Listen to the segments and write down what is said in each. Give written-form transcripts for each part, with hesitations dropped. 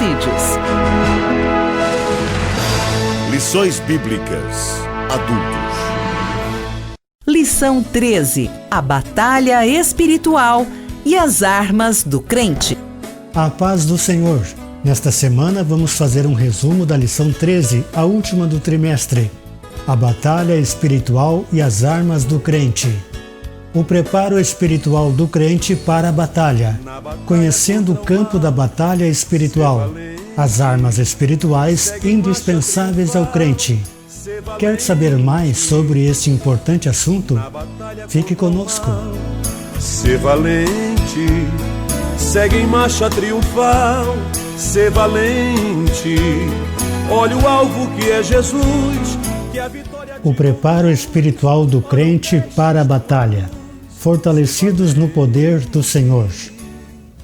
suicídios. Lições Bíblicas Adultos. Lição 13: A batalha espiritual e as armas do crente. A paz do Senhor. Nesta semana vamos fazer um resumo da lição 13, a última do trimestre. A batalha espiritual e as armas do crente. O preparo espiritual do crente para a batalha. Conhecendo o campo da batalha espiritual. As armas espirituais indispensáveis ao crente. Quer saber mais sobre este importante assunto? Fique conosco. Ser valente, segue em marcha triunfal. Ser valente, olha o alvo que é Jesus. Que a vitória... O preparo espiritual do crente para a batalha. Fortalecidos no poder do Senhor.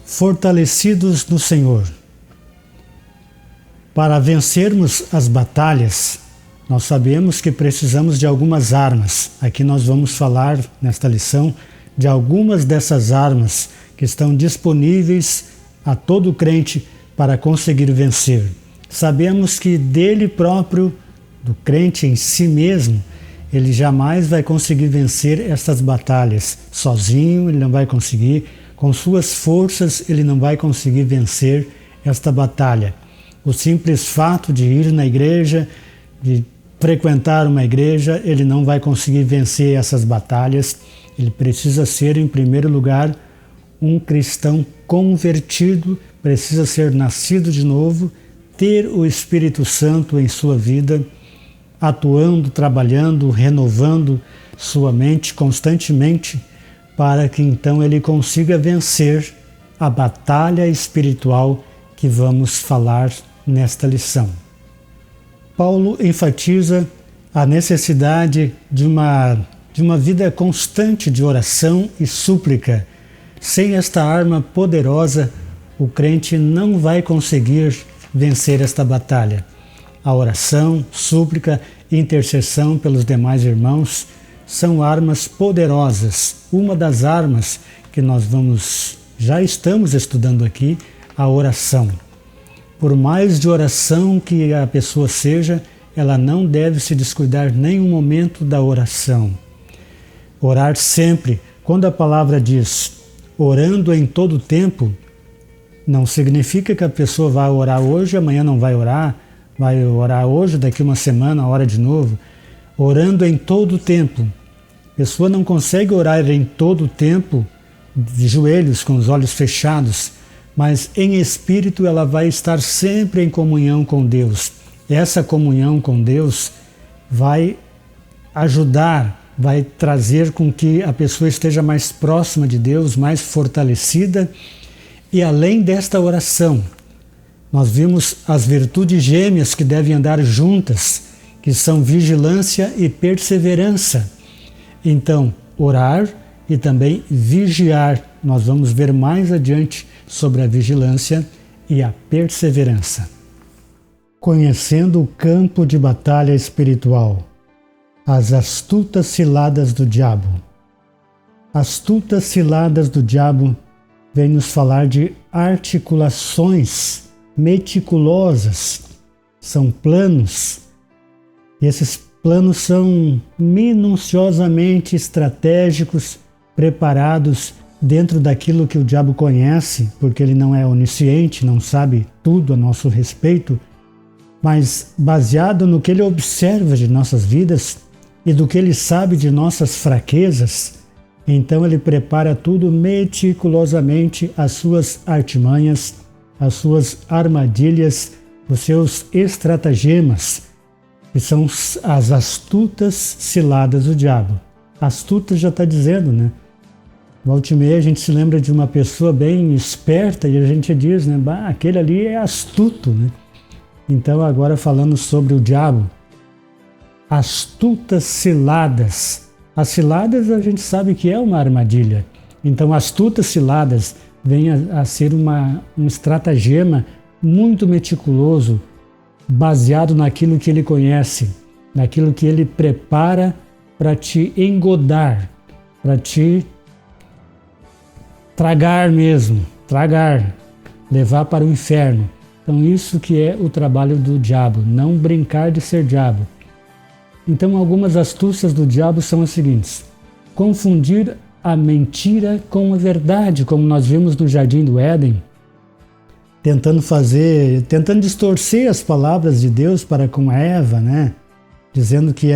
Fortalecidos no Senhor. Para vencermos as batalhas, nós sabemos que precisamos de algumas armas. Aqui nós vamos falar, nesta lição, de algumas dessas armas que estão disponíveis a todo crente para conseguir vencer. Sabemos que dele próprio, do crente em si mesmo, ele jamais vai conseguir vencer estas batalhas. Sozinho ele não vai conseguir, com suas forças ele não vai conseguir vencer esta batalha. O simples fato de ir na igreja, de frequentar uma igreja, ele não vai conseguir vencer essas batalhas. Ele precisa ser, em primeiro lugar, um cristão convertido, precisa ser nascido de novo, ter o Espírito Santo em sua vida, atuando, trabalhando, renovando sua mente constantemente, para que então ele consiga vencer a batalha espiritual que vamos falar nesta lição. Paulo enfatiza a necessidade de uma vida constante de oração e súplica. Sem esta arma poderosa, o crente não vai conseguir vencer esta batalha. A oração, súplica e intercessão pelos demais irmãos são armas poderosas. Uma das armas que já estamos estudando aqui, a oração. Por mais de oração que a pessoa seja, ela não deve se descuidar nenhum momento da oração. Orar sempre. Quando a palavra diz orando em todo tempo, não significa que a pessoa vai orar hoje, amanhã não vai orar hoje, daqui uma semana, ora de novo. Orando em todo tempo. A pessoa não consegue orar em todo tempo de joelhos, com os olhos fechados, mas em espírito ela vai estar sempre em comunhão com Deus. Essa comunhão com Deus vai ajudar, vai trazer com que a pessoa esteja mais próxima de Deus, mais fortalecida. E além desta oração, nós vimos as virtudes gêmeas que devem andar juntas, que são vigilância e perseverança. Então, orar e também vigiar. Nós vamos ver mais adiante sobre a vigilância e a perseverança. Conhecendo o campo de batalha espiritual, as astutas ciladas do diabo. Astutas ciladas do diabo vem nos falar de articulações meticulosas, são planos. E esses planos são minuciosamente estratégicos, preparados dentro daquilo que o diabo conhece, porque ele não é onisciente, não sabe tudo a nosso respeito, mas baseado no que ele observa de nossas vidas e do que ele sabe de nossas fraquezas, então ele prepara tudo meticulosamente, as suas artimanhas, as suas armadilhas, os seus estratagemas, que são as astutas ciladas do diabo. Astuta já está dizendo, né? Volta e meia a gente se lembra de uma pessoa bem esperta e a gente diz, né? Bah, aquele ali é astuto, né? Então agora falando sobre o diabo, astutas ciladas. As ciladas a gente sabe que é uma armadilha. Então astutas ciladas vem a ser um estratagema muito meticuloso, baseado naquilo que ele conhece, naquilo que ele prepara para te engodar, para te tragar mesmo, levar para o inferno. Então isso que é o trabalho do diabo, não brincar de ser diabo. Então algumas astúcias do diabo são as seguintes: confundir a mentira com a verdade, como nós vimos no Jardim do Éden, tentando distorcer as palavras de Deus para com Eva, né? Dizendo que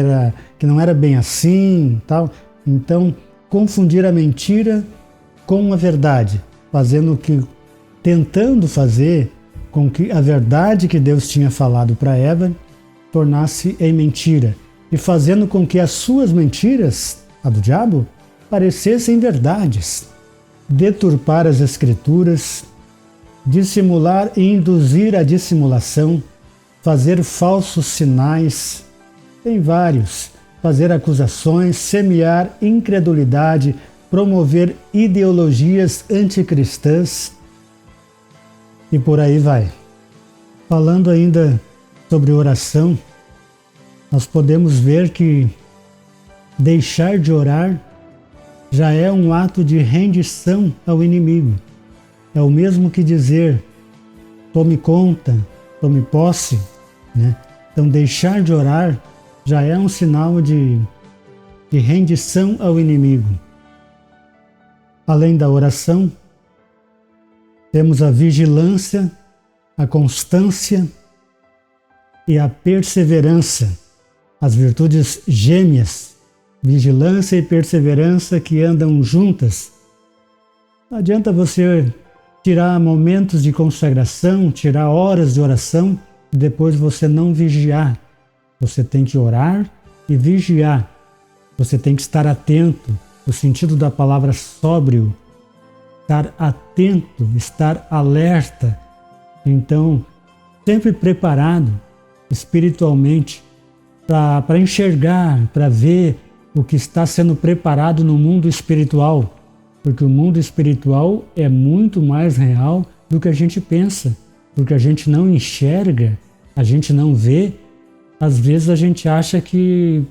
não era bem assim, tal. Então, confundir a mentira com a verdade, tentando fazer com que a verdade que Deus tinha falado para Eva tornasse em mentira, e fazendo com que as suas mentiras, a do diabo, parecessem verdades. Deturpar as Escrituras, dissimular e induzir a dissimulação, fazer falsos sinais, tem vários, fazer acusações, semear incredulidade, promover ideologias anticristãs e por aí vai. Falando ainda sobre oração, nós podemos ver que deixar de orar já é um ato de rendição ao inimigo. É o mesmo que dizer, tome conta, tome posse, né? Então deixar de orar já é um sinal de rendição ao inimigo. Além da oração, temos a vigilância, a constância e a perseverança, as virtudes gêmeas, vigilância e perseverança que andam juntas. Não adianta você tirar momentos de consagração, tirar horas de oração e depois você não vigiar. Você tem que orar e vigiar. Você tem que estar atento, no sentido da palavra sóbrio, estar atento, estar alerta. Então, sempre preparado espiritualmente para enxergar, para ver o que está sendo preparado no mundo espiritual. Porque o mundo espiritual é muito mais real do que a gente pensa. Porque a gente não enxerga, a gente não vê. Às vezes a gente acha que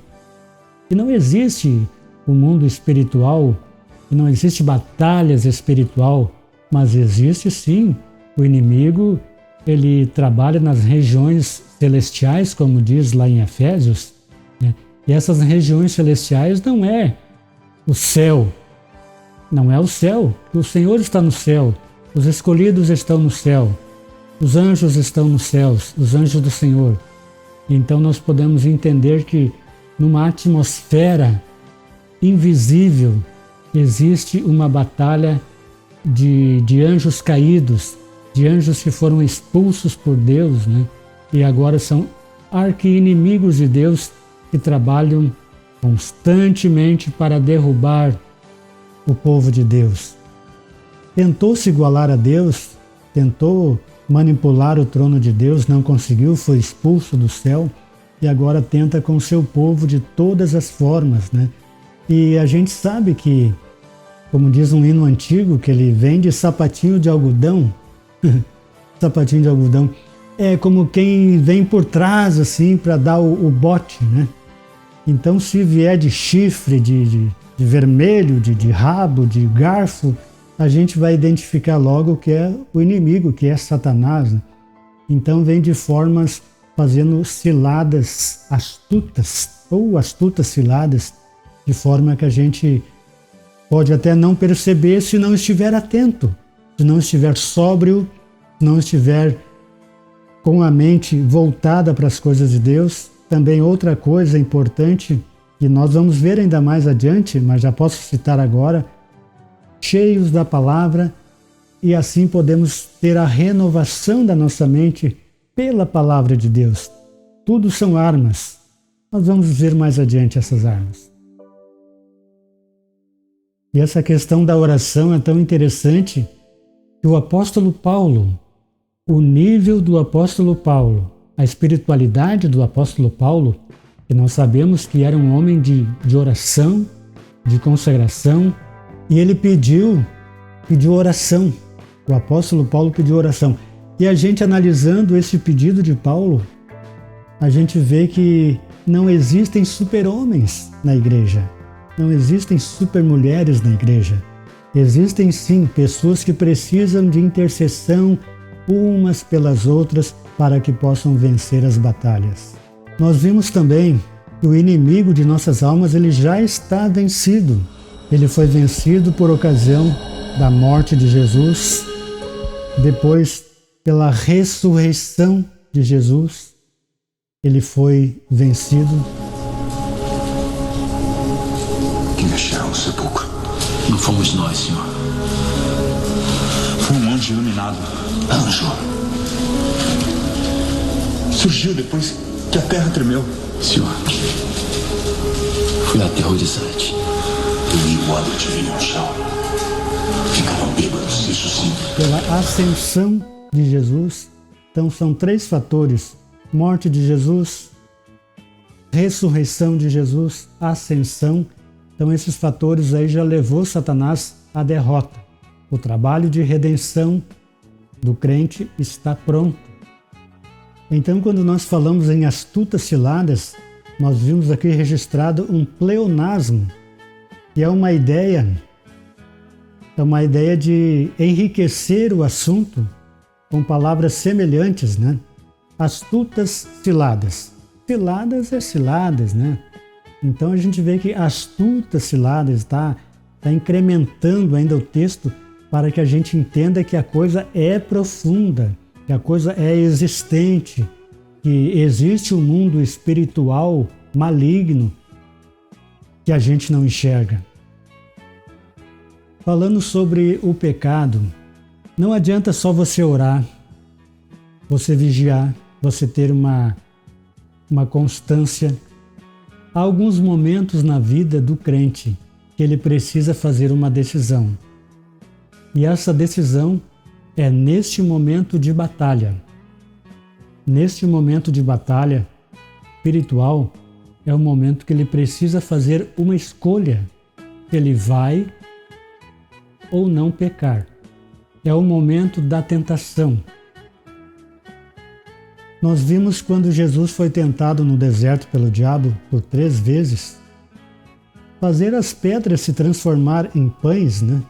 não existe o mundo espiritual, que não existe batalhas espiritual, mas existe sim. O inimigo, ele trabalha nas regiões celestiais, como diz lá em Efésios, né? E essas regiões celestiais não é o céu, não é o céu. O Senhor está no céu, os escolhidos estão no céu, os anjos estão nos céus, os anjos do Senhor. Então nós podemos entender que numa atmosfera invisível existe uma batalha de anjos caídos, de anjos que foram expulsos por Deus, né? E agora são arqui-inimigos de Deus que trabalham constantemente para derrubar o povo de Deus. Tentou se igualar a Deus, tentou manipular o trono de Deus, não conseguiu, foi expulso do céu e agora tenta com o seu povo de todas as formas, né? E a gente sabe que, como diz um hino antigo, que ele vem de sapatinho de algodão, sapatinho de algodão, é como quem vem por trás assim para dar o bote, né? Então se vier de chifre, de vermelho, de rabo, de garfo, a gente vai identificar logo que é o inimigo, que é Satanás, né? Então vem de formas fazendo ciladas astutas, ou astutas ciladas, de forma que a gente pode até não perceber se não estiver atento, se não estiver sóbrio, se não estiver com a mente voltada para as coisas de Deus. Também outra coisa importante, que nós vamos ver ainda mais adiante, mas já posso citar agora, cheios da palavra, e assim podemos ter a renovação da nossa mente pela palavra de Deus. Tudo são armas. Nós vamos ver mais adiante essas armas. E essa questão da oração é tão interessante que o apóstolo Paulo, o nível do apóstolo Paulo, a espiritualidade do apóstolo Paulo, que nós sabemos que era um homem de oração, de consagração, e ele pediu oração. O apóstolo Paulo pediu oração. E a gente analisando esse pedido de Paulo, a gente vê que não existem super-homens na igreja. Não existem super-mulheres na igreja. Existem sim pessoas que precisam de intercessão, umas pelas outras para que possam vencer as batalhas. Nós vimos também que o inimigo de nossas almas ele já está vencido. Ele foi vencido por ocasião da morte de Jesus, depois pela ressurreição de Jesus, ele foi vencido. Quem deixaram o sepulcro? Não fomos nós, Senhor. Foi um anjo iluminado. Anjo? Surgiu depois que a terra tremeu. Senhor, foi aterrorizante. Eu e o hábito vinham no chão. Ficaram bêbados, isso sim. Pela ascensão de Jesus. Então são 3 fatores: morte de Jesus, ressurreição de Jesus, ascensão. Então esses fatores aí já levou Satanás à derrota. O trabalho de redenção do crente está pronto. Então quando nós falamos em astutas ciladas, nós vimos aqui registrado um pleonasmo, que é uma ideia de enriquecer o assunto com palavras semelhantes, né? Astutas ciladas. Ciladas é ciladas, né? Então a gente vê que astutas ciladas está incrementando ainda o texto para que a gente entenda que a coisa é profunda, que a coisa é existente, que existe um mundo espiritual maligno que a gente não enxerga. Falando sobre o pecado, não adianta só você orar, você vigiar, você ter uma constância. Há alguns momentos na vida do crente que ele precisa fazer uma decisão. E essa decisão é neste momento de batalha. Neste momento de batalha espiritual, é o momento que ele precisa fazer uma escolha. Se ele vai ou não pecar. É o momento da tentação. Nós vimos quando Jesus foi tentado no deserto pelo diabo por 3 vezes, fazer as pedras se transformar em pães, né?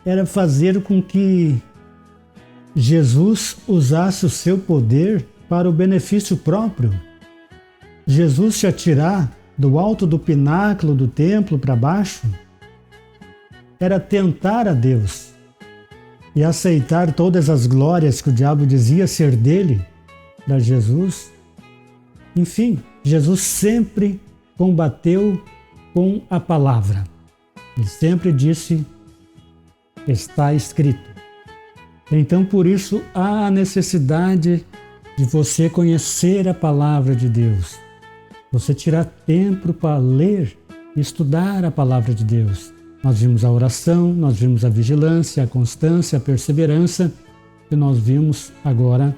Era fazer com que Jesus usasse o seu poder para o benefício próprio. Jesus se atirar do alto do pináculo do templo para baixo era tentar a Deus e aceitar todas as glórias que o diabo dizia ser dele, para Jesus. Enfim, Jesus sempre combateu com a palavra. Ele sempre disse: está escrito. Então, por isso, há a necessidade de você conhecer a palavra de Deus. Você tirar tempo para ler e estudar a palavra de Deus. Nós vimos a oração, nós vimos a vigilância, a constância, a perseverança, e nós vimos agora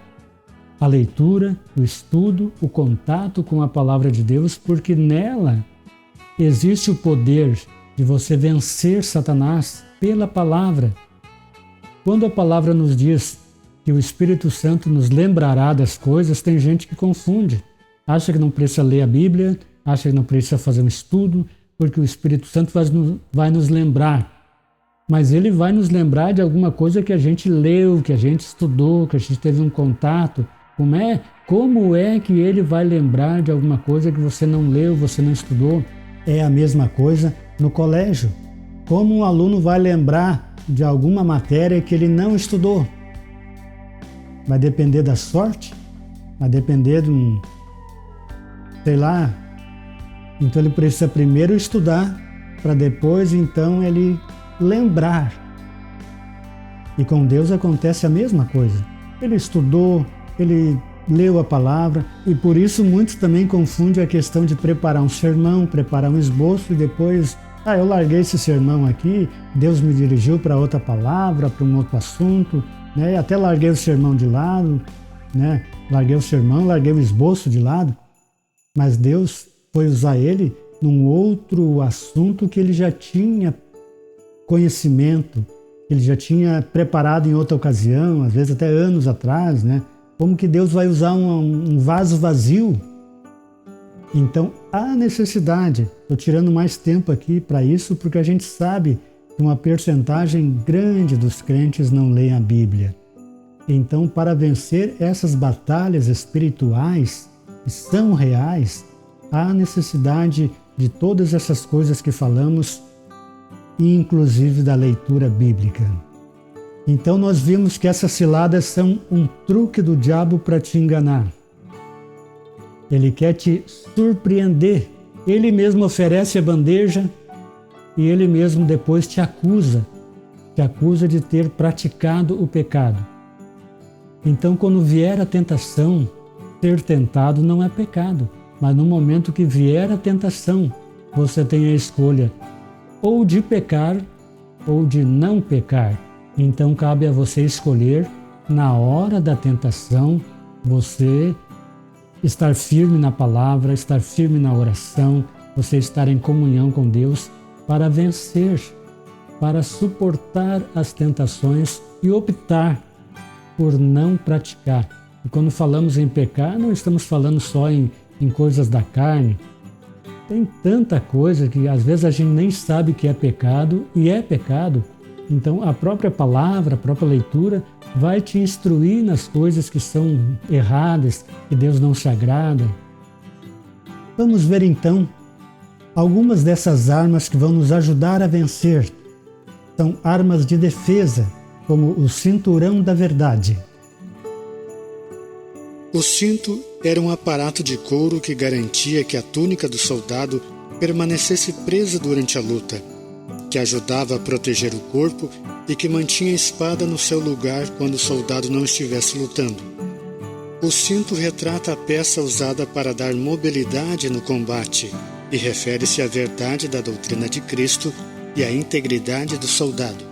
a leitura, o estudo, o contato com a palavra de Deus, porque nela existe o poder de você vencer Satanás pela palavra. Quando a palavra nos diz que o Espírito Santo nos lembrará das coisas, tem gente que confunde. Acha que não precisa ler a Bíblia, acha que não precisa fazer um estudo, porque o Espírito Santo vai nos lembrar. Mas ele vai nos lembrar de alguma coisa que a gente leu, que a gente estudou, que a gente teve um contato. Como é que ele vai lembrar de alguma coisa que você não leu, você não estudou? É a mesma coisa no colégio. Como um aluno vai lembrar de alguma matéria que ele não estudou? Vai depender da sorte? Vai depender de Então ele precisa primeiro estudar, para depois então ele lembrar. E com Deus acontece a mesma coisa. Ele estudou, ele leu a palavra, e por isso muitos também confundem a questão de preparar um sermão, preparar um esboço e depois, eu larguei esse sermão aqui, Deus me dirigiu para outra palavra, para um outro assunto, né? Até larguei o sermão de lado, né? Larguei o sermão, larguei o esboço de lado, mas Deus foi usar ele num outro assunto que ele já tinha conhecimento, ele já tinha preparado em outra ocasião, às vezes até anos atrás, né? Como que Deus vai usar um vaso vazio? Então, há necessidade. Estou tirando mais tempo aqui para isso, porque a gente sabe que uma percentagem grande dos crentes não leem a Bíblia. Então, para vencer essas batalhas espirituais que são reais, há necessidade de todas essas coisas que falamos, e inclusive da leitura bíblica. Então nós vimos que essas ciladas são um truque do diabo para te enganar. Ele quer te surpreender. Ele mesmo oferece a bandeja e ele mesmo depois te acusa de ter praticado o pecado. Então, quando vier a tentação, ser tentado não é pecado, mas no momento que vier a tentação, você tem a escolha ou de pecar ou de não pecar. Então cabe a você escolher, na hora da tentação, você estar firme na palavra, estar firme na oração, você estar em comunhão com Deus para vencer, para suportar as tentações e optar por não praticar. E quando falamos em pecar, não estamos falando só em coisas da carne. Tem tanta coisa que às vezes a gente nem sabe que é pecado e é pecado. Então a própria palavra, a própria leitura vai te instruir nas coisas que são erradas, que Deus não se agrada. Vamos ver então algumas dessas armas que vão nos ajudar a vencer. São armas de defesa, como o cinturão da verdade. O cinto era um aparato de couro que garantia que a túnica do soldado permanecesse presa durante a luta, que ajudava a proteger o corpo e que mantinha a espada no seu lugar quando o soldado não estivesse lutando. O cinto retrata a peça usada para dar mobilidade no combate e refere-se à verdade da doutrina de Cristo e à integridade do soldado.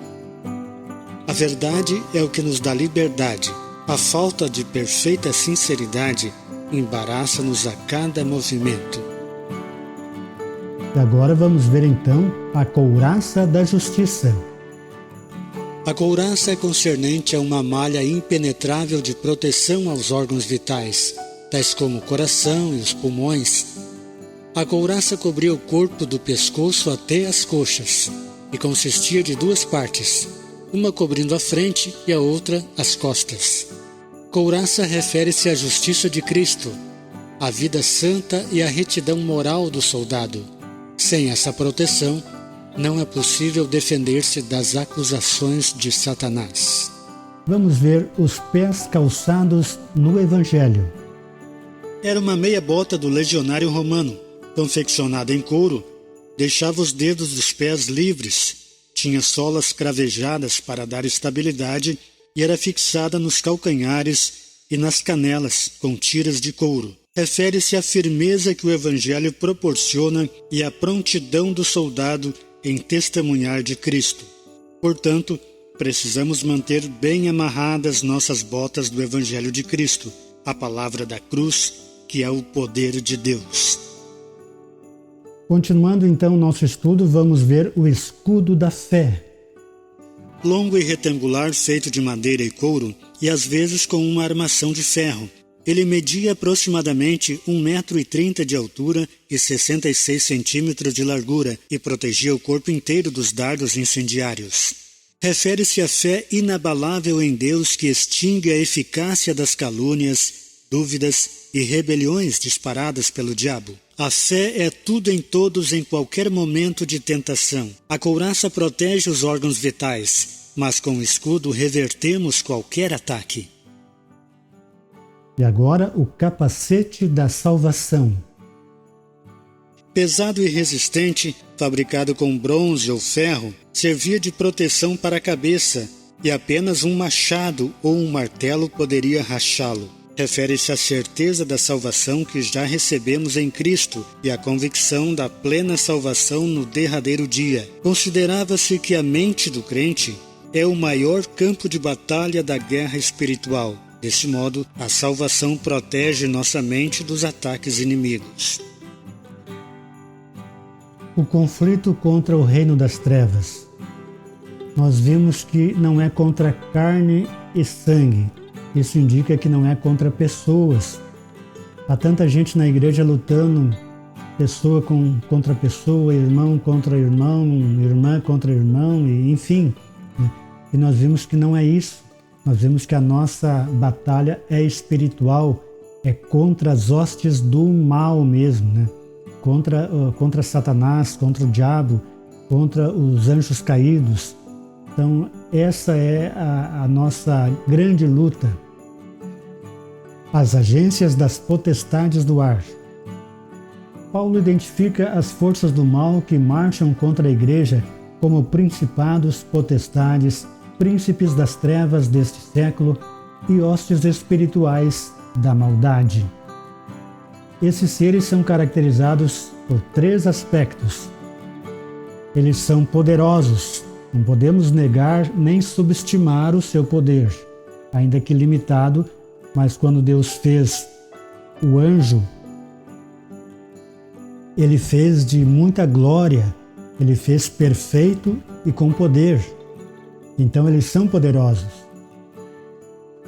A verdade é o que nos dá liberdade. A falta de perfeita sinceridade embaraça-nos a cada movimento. E agora vamos ver então a couraça da justiça. A couraça é concernente a uma malha impenetrável de proteção aos órgãos vitais, tais como o coração e os pulmões. A couraça cobria o corpo do pescoço até as coxas e consistia de duas partes, uma cobrindo a frente e a outra as costas. Couraça refere-se à justiça de Cristo, à vida santa e à retidão moral do soldado. Sem essa proteção, não é possível defender-se das acusações de Satanás. Vamos ver os pés calçados no Evangelho. Era uma meia bota do legionário romano, confeccionada em couro, deixava os dedos dos pés livres, tinha solas cravejadas para dar estabilidade e era fixada nos calcanhares e nas canelas com tiras de couro. Refere-se à firmeza que o Evangelho proporciona e à prontidão do soldado em testemunhar de Cristo. Portanto, precisamos manter bem amarradas nossas botas do Evangelho de Cristo, a palavra da cruz, que é o poder de Deus. Continuando então o nosso estudo, vamos ver o escudo da fé. Longo e retangular, feito de madeira e couro, e às vezes com uma armação de ferro. Ele media aproximadamente 1,30 m de altura e 66 centímetros de largura e protegia o corpo inteiro dos dardos incendiários. Refere-se à fé inabalável em Deus que extingue a eficácia das calúnias, dúvidas e rebeliões disparadas pelo diabo. A fé é tudo em todos em qualquer momento de tentação. A couraça protege os órgãos vitais, mas com o escudo revertemos qualquer ataque. E agora o capacete da salvação. Pesado e resistente, fabricado com bronze ou ferro, servia de proteção para a cabeça e apenas um machado ou um martelo poderia rachá-lo. Refere-se à certeza da salvação que já recebemos em Cristo e à convicção da plena salvação no derradeiro dia. Considerava-se que a mente do crente é o maior campo de batalha da guerra espiritual. Deste modo, a salvação protege nossa mente dos ataques inimigos. O conflito contra o reino das trevas. Nós vimos que não é contra carne e sangue. Isso indica que não é contra pessoas. Há tanta gente na igreja lutando, pessoa contra pessoa, irmão contra irmão, irmã contra irmão, e enfim. E nós vimos que não é isso. nós vemos que a nossa batalha é espiritual, é contra as hostes do mal mesmo, né? Contra Satanás, contra o diabo, contra os anjos caídos. Então, essa é a nossa grande luta. As agências das potestades do ar. Paulo identifica as forças do mal que marcham contra a igreja como principados, potestades, príncipes das trevas deste século e hostes espirituais da maldade. Esses seres são caracterizados por 3 aspectos. Eles são poderosos, não podemos negar nem subestimar o seu poder, ainda que limitado, mas quando Deus fez o anjo, Ele fez de muita glória, Ele fez perfeito e com poder. Então eles são poderosos.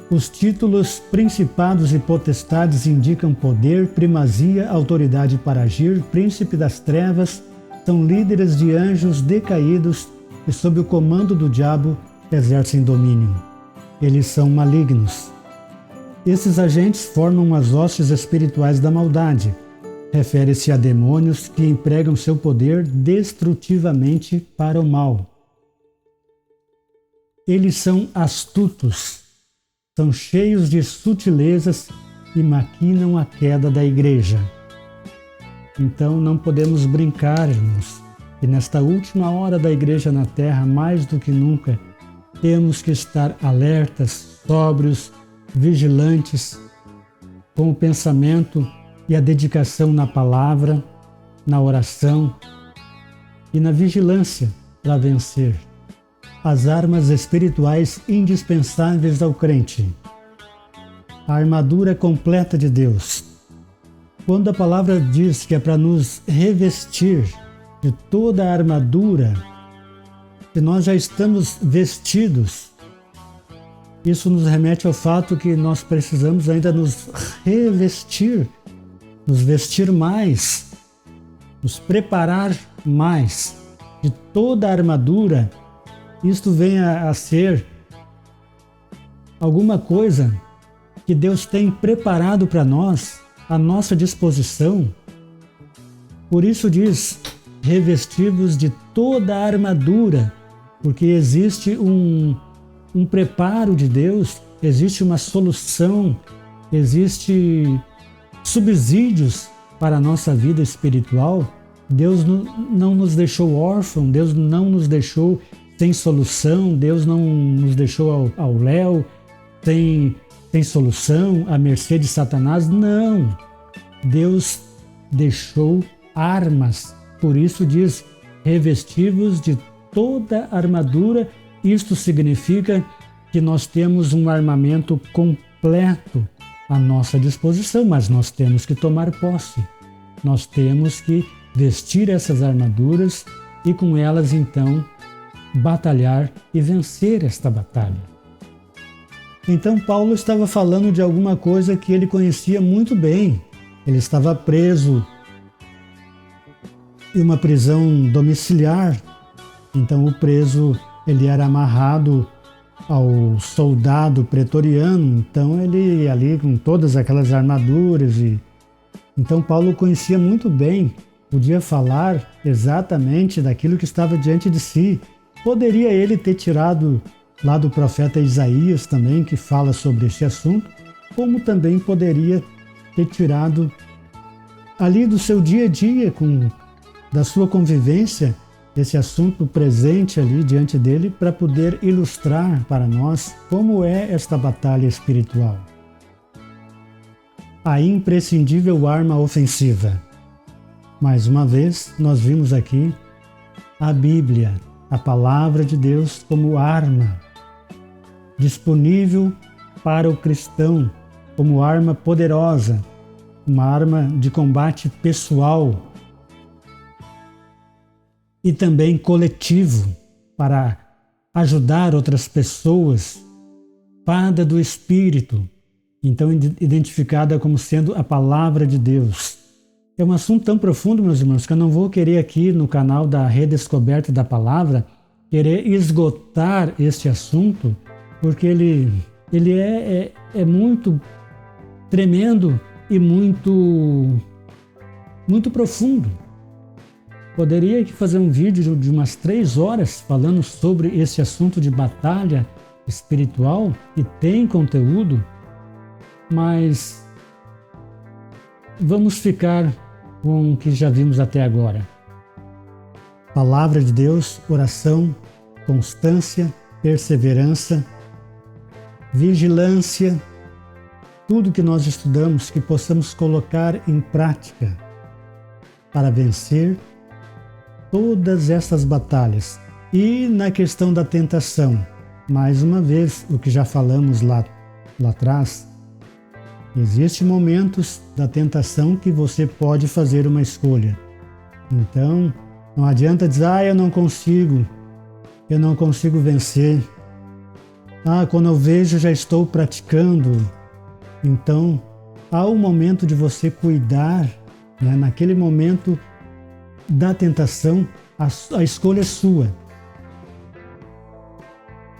Os títulos principados e potestades indicam poder, primazia, autoridade para agir, príncipe das trevas, são líderes de anjos decaídos e sob o comando do diabo exercem domínio. Eles são malignos. Esses agentes formam as hostes espirituais da maldade. Refere-se a demônios que empregam seu poder destrutivamente para o mal. Eles são astutos, são cheios de sutilezas e maquinam a queda da igreja. Então não podemos brincar, irmãos. E nesta última hora da igreja na terra, mais do que nunca, temos que estar alertas, sóbrios, vigilantes, com o pensamento e a dedicação na palavra, na oração e na vigilância para vencer. As armas espirituais indispensáveis ao crente. A armadura completa de Deus. Quando a palavra diz que é para nos revestir de toda a armadura, se nós já estamos vestidos, isso nos remete ao fato que nós precisamos ainda nos revestir, nos vestir mais, nos preparar mais de toda a armadura. Isto vem a ser alguma coisa que Deus tem preparado para nós, à nossa disposição. Por isso diz, revestidos de toda a armadura, porque existe um preparo de Deus, existe uma solução, existe subsídios para a nossa vida espiritual. Deus não nos deixou órfãos, Deus não nos deixou sem solução, Deus não nos deixou ao léu, sem solução, à mercê de Satanás. Não! Deus deixou armas. Por isso diz, revestivos de toda a armadura. Isto significa que nós temos um armamento completo à nossa disposição, mas nós temos que tomar posse. Nós temos que vestir essas armaduras e com elas então batalhar e vencer esta batalha. Então Paulo estava falando de alguma coisa que ele conhecia muito bem. Ele estava preso em uma prisão domiciliar. Então o preso ele era amarrado ao soldado pretoriano. Então ele ia ali com todas aquelas armaduras. Então Paulo conhecia muito bem, podia falar exatamente daquilo que estava diante de si. Poderia ele ter tirado lá do profeta Isaías também, que fala sobre este assunto, como também poderia ter tirado ali do seu dia a dia, da sua convivência, esse assunto presente ali diante dele, para poder ilustrar para nós como é esta batalha espiritual. A imprescindível arma ofensiva. Mais uma vez, nós vimos aqui a Bíblia, a palavra de Deus como arma, disponível para o cristão, como arma poderosa, uma arma de combate pessoal e também coletivo, para ajudar outras pessoas, espada do Espírito, então identificada como sendo a palavra de Deus. É um assunto tão profundo, meus irmãos, que eu não vou querer aqui no canal da Redescoberta da Palavra querer esgotar este assunto porque ele é muito tremendo e muito profundo. Poderia fazer um vídeo de umas 3 horas falando sobre esse assunto de batalha espiritual, e tem conteúdo, mas vamos ficar com o que já vimos até agora. Palavra de Deus, oração, constância, perseverança, vigilância, tudo que nós estudamos, que possamos colocar em prática para vencer todas essas batalhas. E na questão da tentação, mais uma vez, o que já falamos lá atrás, existem momentos da tentação que você pode fazer uma escolha. Então, não adianta dizer, eu não consigo vencer. Quando eu vejo, já estou praticando. Então, há um momento de você cuidar, né? Naquele momento da tentação, a escolha é sua.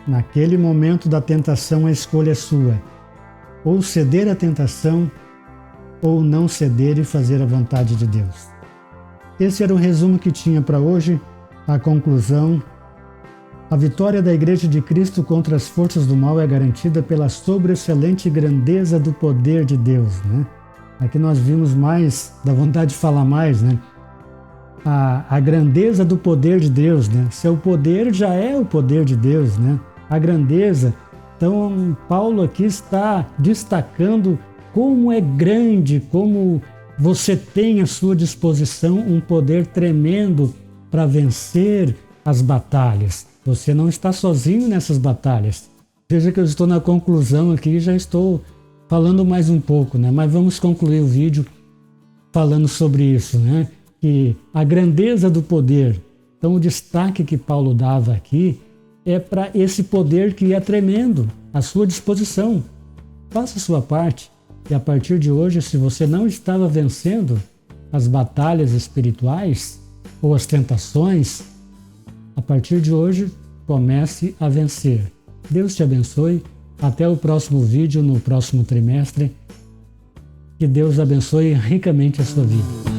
Naquele momento da tentação, a escolha é sua. Ou ceder à tentação, ou não ceder e fazer a vontade de Deus. Esse era o resumo que tinha para hoje. A conclusão: a vitória da Igreja de Cristo contra as forças do mal é garantida pela sobreexcelente grandeza do poder de Deus, né? Aqui nós vimos mais, da vontade de falar mais, né? A grandeza do poder de Deus, né? Seu poder já é o poder de Deus, né? A grandeza. Então, Paulo aqui está destacando como é grande, como você tem à sua disposição um poder tremendo para vencer as batalhas. Você não está sozinho nessas batalhas. Veja que eu estou na conclusão aqui, já estou falando mais um pouco, né? Mas vamos concluir o vídeo falando sobre isso, né? Que a grandeza do poder. Então, o destaque que Paulo dava aqui é para esse poder que é tremendo à sua disposição. Faça a sua parte, e a partir de hoje, se você não estava vencendo as batalhas espirituais ou as tentações, a partir de hoje, comece a vencer. Deus te abençoe. Até o próximo vídeo, no próximo trimestre. Que Deus abençoe ricamente a sua vida.